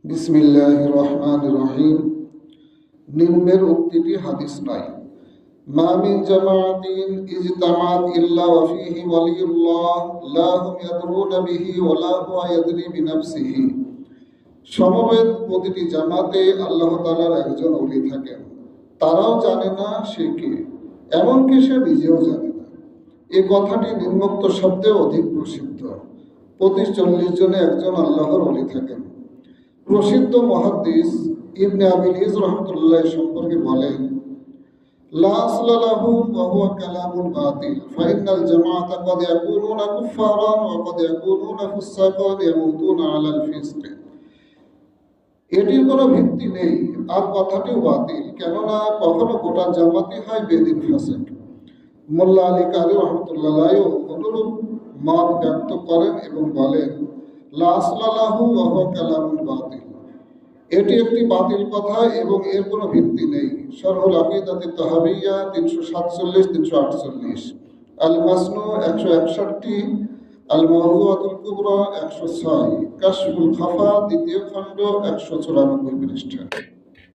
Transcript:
বিসমিল্লাহির রহমানির রহিম। নিম্নের উক্তিটি হাদিস নয়। মা মিন জামাআতিন ইজতামাআত ইল্লা ওয়া ফীহি ওয়ালিয়ুল্লাহ লা হুম ইয়াদরুনা বিহি ওয়া লা হুয়া ইয়াদরি বিনাফসিহি। সমবেত প্রতিটি জামাতে আল্লাহ তাআলার একজন ওলি থাকেন, তারাও জানে না সে কে, এমনকি সে নিজেও জানে না। এই কথাটি নিম্নোক্ত শব্দে অধিক প্রসিদ্ধ। প্রতি 40 জনে একজন আল্লাহর ওলি থাকেন। প্রসিদ্ধ মুহাদ্দিস ইবনে আবিল ইজ রাহমাতুল্লাহ সম্পর্কে বলেন, লা আসলা লাহু ওয়া হুয়া কালামুল বাতিল ফাইনাল জামাআতা ক্বাদ ইয়াকুনুনা কুফফারান ওয়া ক্বাদ ইয়াকুনুনা ফুসাকান ইয়ামুতুনা আলাল ফিসক। এটির কোনো ভিত্তি নেই আর কথাটিও বাতিল, কেননা কখনো গোটা জামাতই হয় বেদিন ফাসিক। মোল্লা আলী কারি রহমতুল্লাহ অনুরূপ মত ব্যক্ত করেন এবং বলেন, লা আসলা লাহু ওয়া হুয়া কালামুল বাতিল, এটি একটি বাতিল কথা এবং এর কোনো ভিত্তি নেই। শরহুল আকিদাত তাহাবিয়া 347-348, আল মাসনু 161, আল মাওযুআতুল কুবরা 106, কাশফুল খাফা 2য় খণ্ড 194 পৃষ্ঠা।